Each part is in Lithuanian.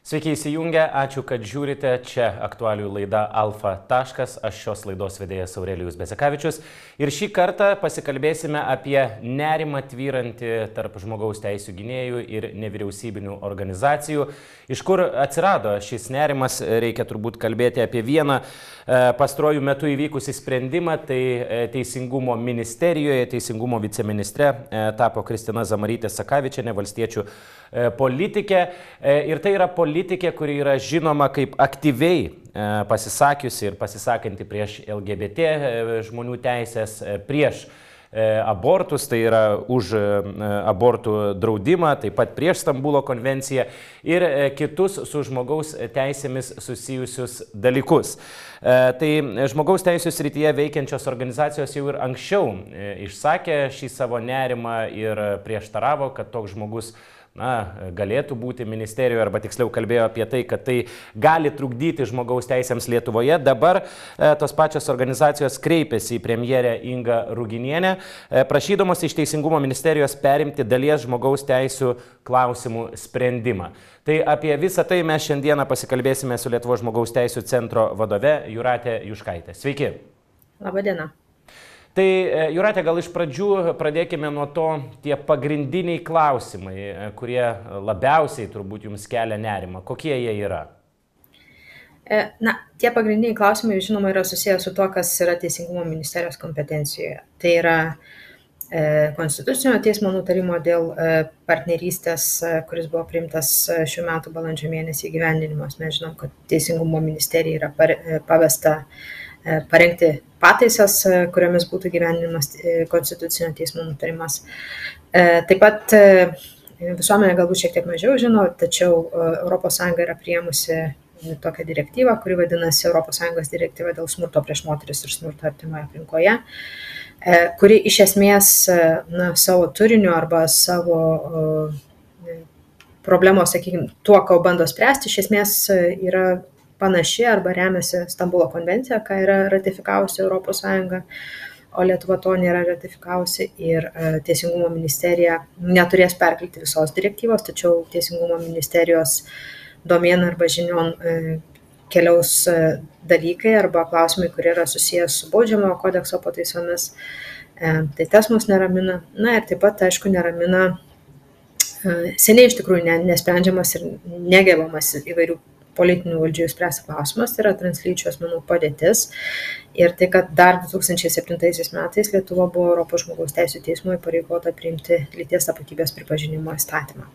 Sveiki įsijungę, ačiū, kad žiūrite. Čia aktualių laida Alfa taškas, aš šios laidos vedėjas Aurelijus Bezekavičius. Ir šį kartą pasikalbėsime apie nerimą tvyrantį tarp žmogaus teisių gynėjų ir nevyriausybinių organizacijų. Iš kur atsirado šis nerimas, reikia turbūt kalbėti apie vieną pastaruoju metu įvykusį sprendimą. Tai Teisingumo ministerijoje, Teisingumo viceministre tapo Kristina Zamarytė-Sakavičienė, valstiečių politikė. Ir tai yra politikė, kuri yra žinoma kaip aktyviai pasisakiusi ir pasisakanti prieš LGBT žmonių teisės, prieš abortus, tai yra už abortų draudimą, taip pat prieš Stambulo konvenciją ir kitus su žmogaus teisėmis susijusius dalykus. Tai žmogaus teisų srityje veikiančios organizacijos jau ir anksčiau išsakė šį savo nerimą ir prieštaravo, kad toks žmogus galėtų būti ministerijoje, arba tiksliau kalbėjo apie tai, kad tai gali trukdyti žmogaus teisėms Lietuvoje. Dabar tos pačios organizacijos kreipėsi į premjerę Ingą Ruginienę, prašydamos iš Teisingumo ministerijos perimti dalies žmogaus teisų klausimų sprendimą. Tai apie visą tai mes šiandieną pasikalbėsime su Lietuvos žmogaus teisų centro vadove Jūrate Juškaite. Sveiki. Labą dieną. Tai Jūrate, gal iš pradžių pradėkime nuo to, tie pagrindiniai klausimai, kurie labiausiai turbūt jums kelia nerimą. Kokie jie yra? Tie pagrindiniai klausimai, žinoma, yra susijęs su to, kas yra Teisingumo ministerijos kompetencijoje. Tai yra Konstitucinio teismo nutarimo dėl partnerystės, kuris buvo priimtas šių metų balandžio mėnesį įgyvendinimas. Mes žinom, kad Teisingumo ministerija yra pavesta parengti pataisas, kuriomis būtų gyvenimas Konstitucinio teismo nutarimas. Taip pat visuomenė galbūt šiek tiek mažiau žino, tačiau ES yra priėmusi tokią direktyvą, kuri vadinasi ES direktyva dėl smurto prieš moteris ir smurto artimoje aplinkoje, kuri iš esmės savo turiniu arba savo problemos, sakykime, tuo, ko bando spręsti, iš esmės yra panaši arba remiasi Stambulo konvencija, ką yra ratifikavusi ES, o Lietuva to nėra ratifikavusi ir Teisingumo ministerija neturės perkelti visos direktyvos, tačiau Teisingumo ministerijos domėn arba žinion keliaus dalykai arba klausimai, kurie yra susijęs su baudžiamojo kodekso pataisomis. Tai tas mus neramina. Ir taip pat, aišku, neramina seniai iš tikrųjų nesprendžiamas ir negebamas įvairių politinių valdžių spręsti klausimas, tai yra translyčių asmenų padėtis. Ir tai, kad dar 2007 metais Lietuva buvo Europos žmogaus teisų teismo įpareigota priimti lyties tapatybės pripažinimo įstatymą.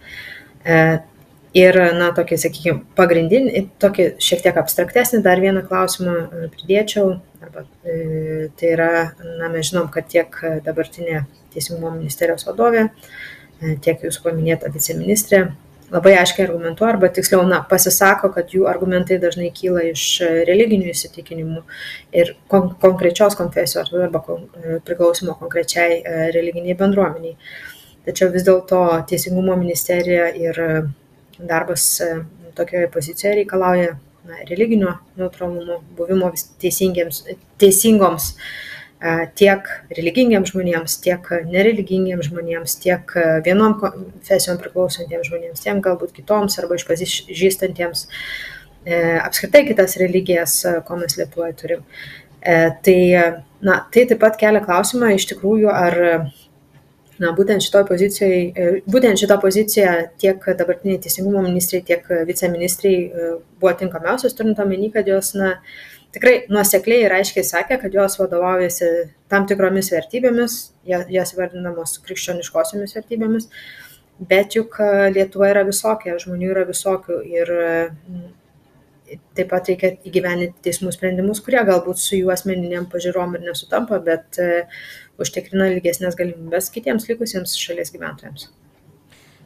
Ir, tokį, sakykime, pagrindinį, tokį šiek tiek abstraktesnį dar vieną klausimą pridėčiau. Tai yra, mes žinom, kad tiek dabartinė Teisingumo ministerijos vadovė, tiek jūsų paminėta viceministrė labai aiškiai argumentuoja, arba tiksliau pasisako, kad jų argumentai dažnai kyla iš religinių įsitikinimų ir konkrečios konfesijos arba priklausimo konkrečiai religiniai bendruomeniai. Tačiau vis dėlto Teisingumo ministerija ir darbas tokioje pozicijoje reikalauja religinio neutralumo, buvimo teisingoms tiek religingiems žmonėms, tiek nereligingiems žmonėms, tiek vienom konfesijom priklausantiems žmonėms, tiek galbūt kitoms arba išpažįstantiems apskritai kitas religijas, ko mes Lietuvoje turim. Tai taip pat kelia klausimą iš tikrųjų, ar būtent šitą poziciją tiek dabartiniai Teisingumo ministrai, tiek viceministrai buvo tinkamiausios, turint omeny, kad jos tikrai nuosekliai ir aiškiai sakė, kad jos vadovaujasi tam tikromis vertybėmis, jas vardinamos krikščioniškosiomis vertybėmis, bet juk Lietuva yra visokia, žmonių yra visokių ir taip pat reikia įgyvendinti teismų sprendimus, kurie galbūt su jų asmeniniam pažiūrom ir nesutampa, bet užtikrina lygesnės galimybės kitiems likusiems šalies gyventojams.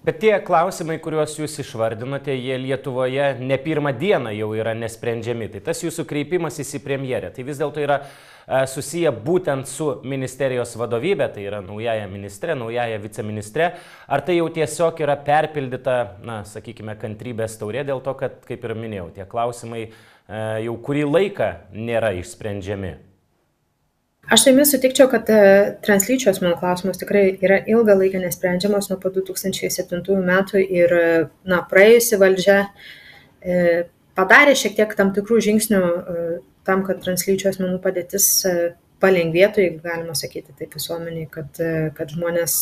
Bet tie klausimai, kuriuos jūs išvardinote, jie Lietuvoje ne pirmą dieną jau yra nesprendžiami. Tai tas jūsų kreipimasis į premjerę, tai vis dėlto yra susiję būtent su ministerijos vadovybė, tai yra naujaja ministrė, naujaja viceministrė. Ar tai jau tiesiog yra perpildyta, sakykime, kantrybės taurė dėl to, kad, kaip ir minėjau, tie klausimai jau kurį laiką nėra išsprendžiami? Aš su jumis sutikčiau, kad translyčių asmenų klausimas tikrai yra ilgą laiką nesprendžiamas nuo 2007 metų ir praėjusi valdžia padarė šiek tiek tam tikrų žingsnių tam, kad translyčių asmenų padėtis palengvėtų, jeigu galima sakyti taip visuomeniai, kad žmonės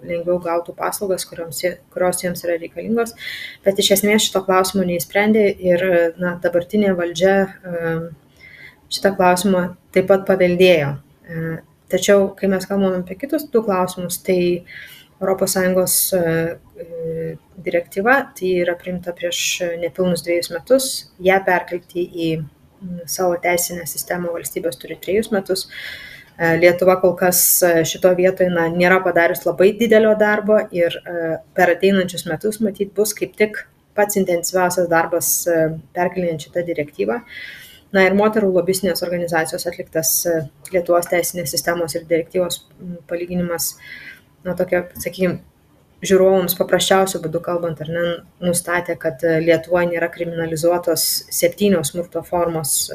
lengviau gautų paslaugas, kurios jiems yra reikalingos, bet iš esmės šito klausimo neįsprendė ir dabartinė valdžia šitą klausimą taip pat paveldėjo. Tačiau, kai mes kalbame apie kitus du klausimus, tai ES direktyva, tai yra priimta prieš nepilnus 2 metus, ją perkelti į savo teisinę sistemą valstybės turi 3 metus. Lietuva kol kas šito vietoje nėra padarius labai didelio darbo ir per ateinančius metus matyt bus kaip tik pats intensyviausias darbas perkeliant šitą direktyvą. Ir moterų lobistinės organizacijos atliktas Lietuvos teisinės sistemos ir direktyvos palyginimas, tokia, sakykime, žiūrovams paprasčiausių būdų kalbant, nustatė, kad Lietuvoje nėra kriminalizuotos 7 smurto formos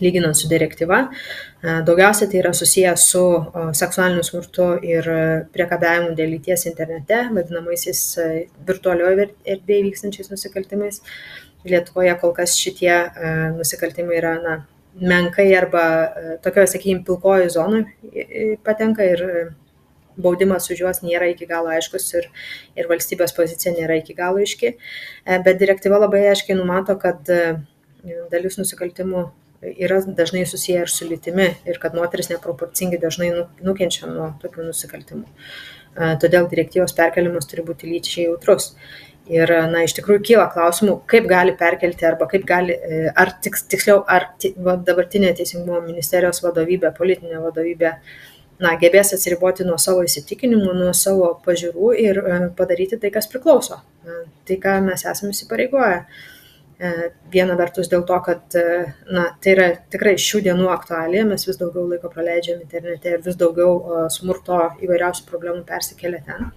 lyginant su direktyva. Daugiausia tai yra susijęs su seksualiniu smurtu ir priekabiavimu dėl lyties internete, vadinamaisiais virtualioje erdvėje vykstančiais nusikaltimais. Lietuvoje kol kas šitie nusikaltimai yra menkai arba tokioje, sakykime, pilkojoje zonoje patenka ir baudimas už juos nėra iki galo aiškus ir valstybės pozicija nėra iki galo aiški. Bet direktyva labai aiškiai numato, kad dalis nusikaltimų yra dažnai susiję ir su lytimi ir kad moteris neproporcingai dažnai nukenčia nuo tokių nusikaltimų. Todėl direktyvos perkelimas turi būti lyčiai jautrus. Ir, iš tikrųjų kyla klausimų, kaip gali perkelti arba kaip gali, ar dabartinė Teisingumo ministerijos vadovybė, politinė vadovybė, gebės atsiriboti nuo savo įsitikinimų, nuo savo pažiūrų ir padaryti tai, kas priklauso. Tai, ką mes esame įsipareigoję. Viena vertus dėl to, kad tai yra tikrai šių dienų aktualija, mes vis daugiau laiko praleidžiam internete ir vis daugiau smurto įvairiausių problemų persikelia ten.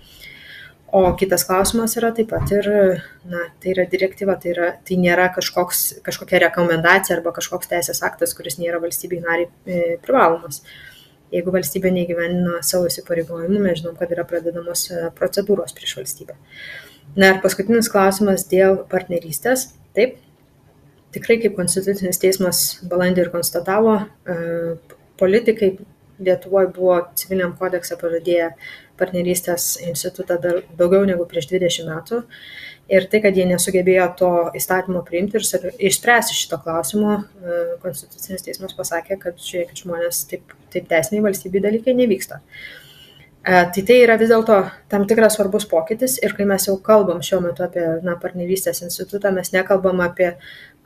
O kitas klausimas yra taip pat ir, tai yra direktyva, tai nėra kažkokia rekomendacija arba kažkoks teisės aktas, kuris nėra valstybei nariai privalomas. Jeigu valstybė neįgyvendina savo įsipareigojimų, mes žinom, kad yra pradedamos procedūros prieš valstybę. Ir paskutinis klausimas dėl partnerystės. Taip, tikrai kaip Konstitucinis teismas balandį ir konstatavo, politikai Lietuvoje buvo civiliniam kodekse pažadėję partnerystės institutą daugiau negu prieš 20 metų. Ir tai, kad jie nesugebėjo to įstatymo priimti ir išspręsti šito klausimo, Konstitucinis teismas pasakė, kad žiūrėkit, žmonės taip teisiniai valstybei dalykai nevyksta. Tai yra vis dėlto tam tikras svarbus pokytis ir kai mes jau kalbam šiuo metu apie partnerystės institutą, mes nekalbam apie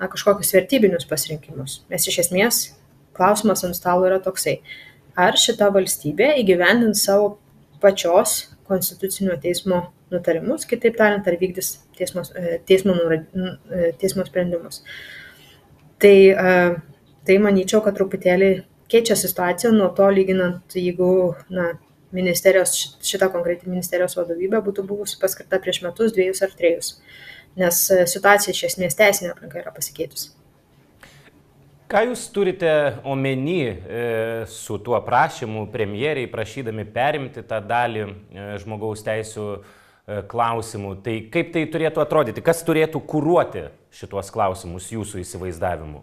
kažkokius vertybinius pasirinkimus. Mes iš esmės, klausimas ant stalo yra toksai, ar šita valstybė įgyvendins savo pačios Konstitucinio teismo nutarimus, kitaip tariant, ar vykdys teismo sprendimus. Tai manyčiau, kad truputėlį keičia situaciją nuo to lyginant, jeigu šita konkreti ministerijos vadovybė būtų buvusi paskirta prieš metus, 2 ar 3, nes situacija iš esmės teisinė aplinka yra pasikeitusi. Ką jūs turite omeny su tuo prašymu premjeriai, prašydami perimti tą dalį žmogaus teisų klausimų? Tai kaip tai turėtų atrodyti? Kas turėtų kuruoti šitos klausimus jūsų įsivaizdavimu?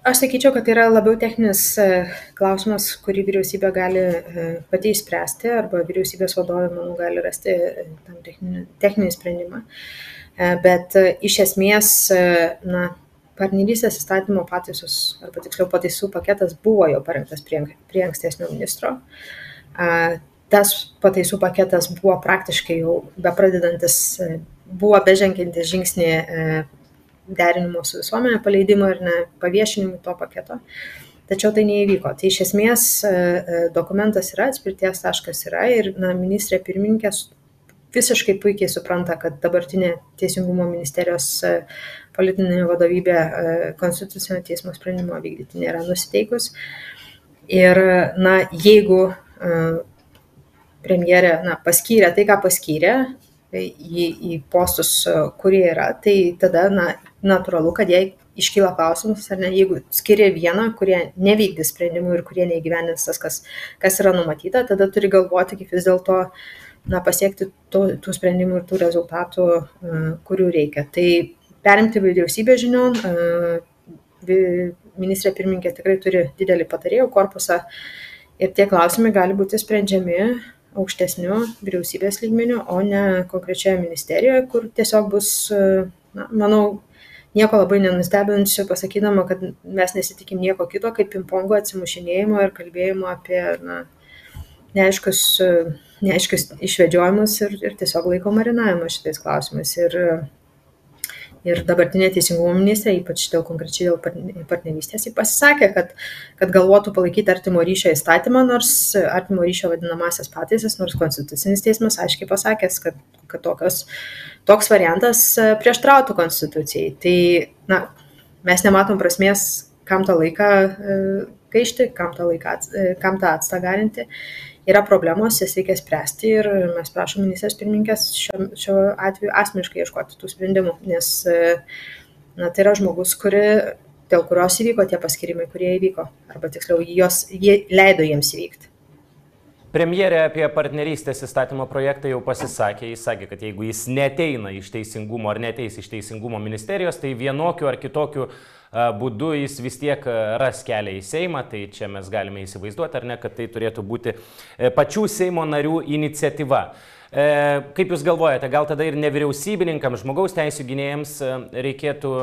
Aš sakyčiau, kad tai yra labiau techninis klausimas, kurį vyriausybė gali pati išspręsti arba vyriausybės vadovė, manau, gali rasti tam techninį sprendimą. Bet iš esmės, partnerystės įstatymo pataisos, arba tiksliau pataisų paketas buvo jau parengtas prie ankstesnio ministro. Tas pataisų paketas buvo praktiškai jau bepradedantis, buvo bežengiantis žingsnį derinimo su visuomenė paleidimo ir paviešinimui to paketo. Tačiau tai neįvyko. Tai iš esmės dokumentas yra, atspirties taškas yra ir ministrė pirmininkė visiškai puikiai supranta, kad dabartinė Teisingumo ministerijos politinė vadovybė Konstitucinio teismo sprendimo vykdyti nėra nusiteikus. Ir jeigu premjerė paskyrė tai, ką paskyrė į postus, kurie yra, tai tada natūralu, kad jai iškyla klausimas, ar ne, jeigu skiria vieną, kurie nevykdys sprendimų ir kurie neįgyvendins tas, kas yra numatyta, tada turi galvoti, kaip vis dėlto pasiekti tų sprendimų ir tų rezultatų, kurių reikia. Tai perimti vyriausybės žinion, ministrė pirmininkė tikrai turi didelį patarėjų korpusą ir tie klausimai gali būti sprendžiami aukštesniu vyriausybės lygmeniu, o ne konkrečioje ministerijoje, kur tiesiog bus, manau, nieko labai nenustebinsiu pasakydama, kad mes nesitikim nieko kito, kaip pingpongo atsimušinėjimo ir kalbėjimo apie neaiškius išvedžiojimus ir tiesiog laiko marinavimo šitais klausimais. Ir dabartinė teisingumo ministrė, ypač konkrečiai dėl partnerystės, jis pasisakė, kad galvotų palaikyti artimo ryšio įstatymą, nors artimo ryšio vadinamasias pataisas, nors Konstitucinis teismas aiškiai pasakęs, kad toks variantas prieštrautų Konstitucijai. Tai mes nematom prasmės, kam tą laiką gaišti, kam tą atstą galinti. Yra problemos, jas reikia spręsti ir mes prašom ministrės pirmininkės šiuo atveju asmeniškai ieškoti tų sprendimų, nes tai yra žmogus, dėl kurios įvyko tie paskirimai, kurie įvyko, arba tiksliau, jie leido jiems įvykti. Premjerė apie partnerystės įstatymo projektą jau pasisakė, jis sakė, kad jeigu jis neteina iš teisingumo ar neteis iš teisingumo ministerijos, tai vienokiu ar kitokiu būdu jis vis tiek ras kelią į Seimą, tai čia mes galime įsivaizduoti, ar ne, kad tai turėtų būti pačių Seimo narių iniciatyva. Kaip Jūs galvojate, gal tada ir nevyriausybininkams, žmogaus teisių gynėjams reikėtų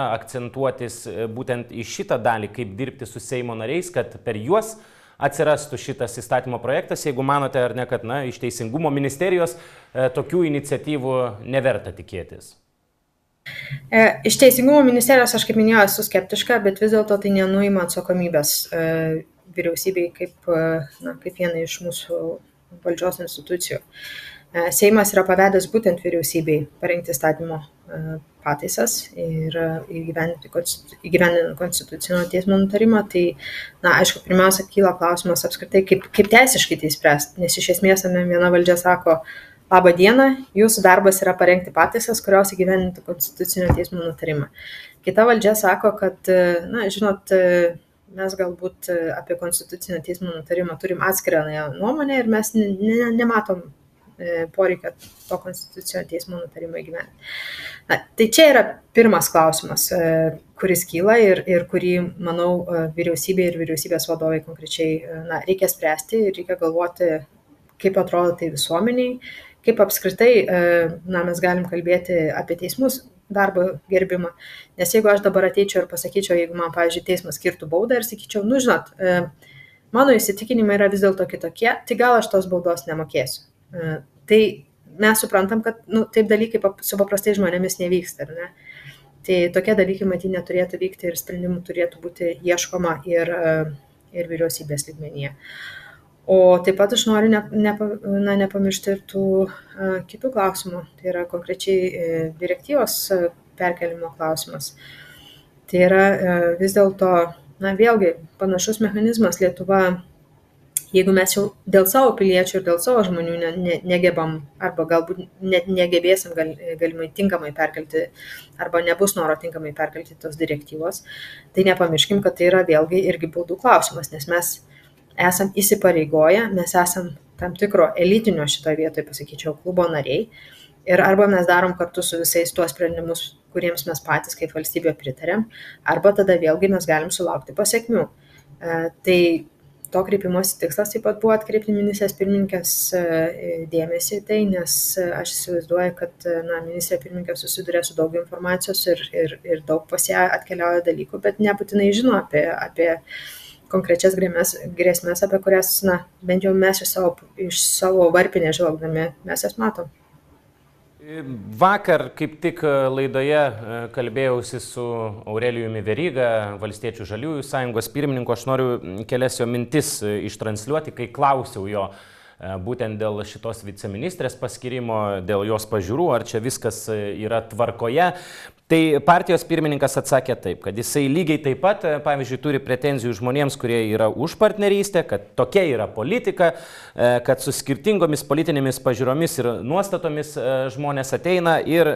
akcentuotis būtent į šitą dalį, kaip dirbti su Seimo nariais, kad per juos atsirastų šitas įstatymo projektas, jeigu manote ar ne, kad iš teisingumo ministerijos tokių iniciatyvų neverta tikėtis? Iš teisingumo ministerijos, aš kaip minėjau, esu skeptiška, bet vis dėlto tai nenuima atsakomybės vyriausybei kaip viena iš mūsų valdžios institucijų. Seimas yra pavedęs būtent vyriausybei parengti įstatymo pataisas ir įgyvendinant Konstitucinio teismo nutarimą. Tai, aišku, pirmiausia, kyla klausimas apskritai, kaip teisiškai tai spręsti, nes iš esmės viena valdžia sako: Labą dieną, jūsų darbas yra parengti pataisas, kurios įgyvendintų Konstitucinio teismo nutarimą. Kita valdžia sako, kad, žinot, mes galbūt apie Konstitucinio teismo nutarimą turim atskirą nuomonę ir mes nematom poreikio to Konstitucinio teismo nutarimo įgyvendinti. Tai čia yra pirmas klausimas, kuris kyla ir kurį, manau, vyriausybė ir vyriausybės vadovai konkrečiai reikia spręsti ir reikia galvoti, kaip atrodo tai visuomeniai, kaip apskritai mes galim kalbėti apie teismus darbo gerbimą. Nes jeigu aš dabar ateičiau ir pasakyčiau, jeigu man, pavyzdžiui, teismas skirtų baudą ir sakyčiau, žinot, mano įsitikinimai yra vis dėlto kitokie, tai gal aš tos baudos nemokėsiu. Tai mes suprantam, kad taip dalykai su paprastais žmonėmis nevyksta, ar ne? Tai tokie dalykai matyti neturėtų vykti ir sprendimų turėtų būti ieškoma ir vyriausybės lygmenyje. O taip pat aš noriu nepamiršti ir tų kitų klausimų, tai yra konkrečiai direktyvos perkelimo klausimas. Tai yra vis dėlto, vėlgi, panašus mechanizmas. Lietuva, jeigu mes jau dėl savo piliečių ir dėl savo žmonių negebam arba galbūt net negebėsim galimai tinkamai perkelti arba nebus noro tinkamai perkelti tos direktyvos, tai nepamirškim, kad tai yra vėlgi irgi baudų klausimas, nes mes esam įsipareigoję, mes esam tam tikro elitinio šitoje vietoje, pasakyčiau, klubo nariai ir arba mes darom kartu su visais tuos sprendimus, kuriems mes patys kaip valstybė pritarėm, arba tada vėlgi mes galim sulaukti pasekmių. Tai to kreipimosi tikslas taip pat buvo atkreipti ministrės pirmininkės dėmesį į tai, nes aš įsivaizduoju, kad ministrė pirmininkė susiduria su daug informacijos ir daug pas ją atkeliauja dalykų, bet nebūtinai žino apie konkrečias grėsmės, apie kurias, bent jau mes iš savo varpinės žvelgdami mes jas matom. Vakar kaip tik laidoje kalbėjausi su Aurelijumi Veryga, Valstiečių žaliųjų sąjungos pirmininku. Aš noriu kelias jo mintis ištransliuoti, kai klausiau jo būtent dėl šitos viceministrės paskirimo, dėl jos pažiūrų, ar čia viskas yra tvarkoje. Tai partijos pirmininkas atsakė taip, kad jisai lygiai taip pat, pavyzdžiui, turi pretenzijų žmonėms, kurie yra už partnerystę, kad tokia yra politika, kad su skirtingomis politinėmis pažiūromis ir nuostatomis žmonės ateina ir,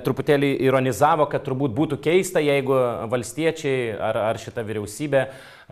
truputėlį ironizavo, kad turbūt būtų keista, jeigu valstiečiai ar šita vyriausybė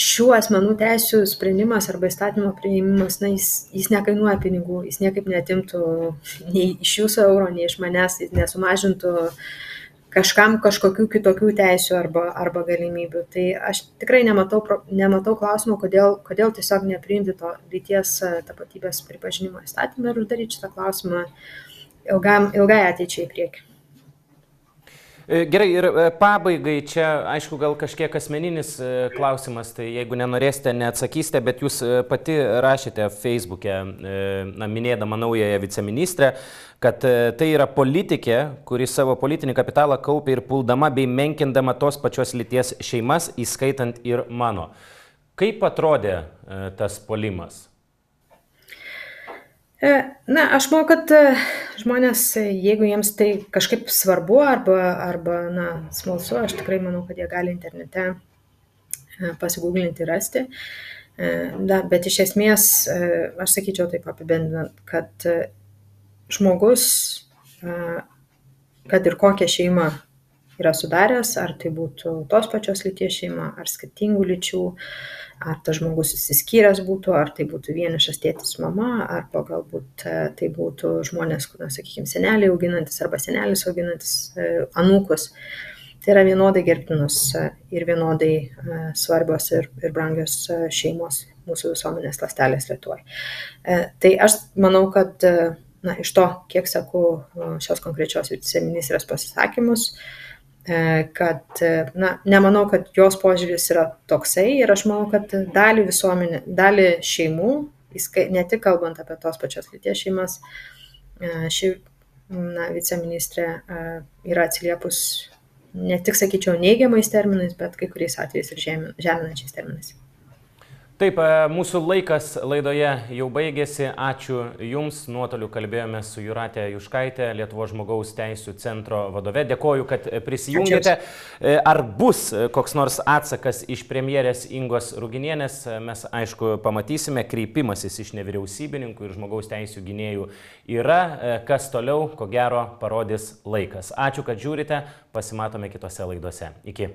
šių asmenų teisių sprendimas arba įstatymo priėmimas, na, jis nekainuoja pinigų, jis niekaip neatimtų nei iš jūsų euro, nei iš manęs, jis nesumažintų kažkam kažkokių kitokių teisių arba galimybių. Tai aš tikrai nematau klausimo, kodėl tiesiog nepriimti to lyties tapatybės pripažinimo įstatymą ir uždaryti šitą klausimą ilgai ateičiai į priekį. Gerai, ir pabaigai čia, aišku, gal kažkiek asmeninis klausimas, tai jeigu nenorėsite, neatsakysite, bet jūs pati rašėte Facebook'e, minėdama naująją viceministrę, kad tai yra politikė, kuri savo politinį kapitalą kaupia ir puldama bei menkindama tos pačios lyties šeimas, įskaitant ir mano. Kaip atrodė tas puolimas? Na, aš manau, kad žmonės, jeigu jiems tai kažkaip svarbu arba smalsu, aš tikrai manau, kad jie gali internete pasigūglinti ir rasti. Bet iš esmės, aš sakyčiau taip apibendrinant, kad žmogus, kad ir kokią šeimą yra sudaręs, ar tai būtų tos pačios lyties šeima, ar skirtingų lyčių, ar tas žmogus išsiskyręs būtų, ar tai būtų vienišas tėtis mama, arba galbūt tai būtų žmonės, sakykime, seneliai auginantis arba senelis auginantis anūkus. Tai yra vienodai gerbtinus ir vienodai svarbios ir brangios šeimos mūsų visuomenės ląstelės Lietuvoje. Tai aš manau, kad iš to, kiek seku šios konkrečios viceministrės pasisakymus, kad nemanau, kad jos požiūris yra toksai ir aš manau, kad dalį šeimų, ne tik kalbant apie tos pačios lyties šeimas, ši viceministrė yra atsiliepus ne tik, sakyčiau, neigiamais terminais, bet kai kuriais atvejais ir žeminančiais terminais. Taip, mūsų laikas laidoje jau baigėsi. Ačiū Jums. Nuotoliu kalbėjome su Jūrate Juškaite, Lietuvos žmogaus teisių centro vadove. Dėkoju, kad prisijungėte. Ar bus koks nors atsakas iš premjerės Ingos Ruginienės? Mes, aišku, pamatysime. Kreipimasis iš nevyriausybininkų ir žmogaus teisių gynėjų yra. Kas toliau, ko gero, parodys laikas. Ačiū, kad žiūrite. Pasimatome kitose laidose. Iki.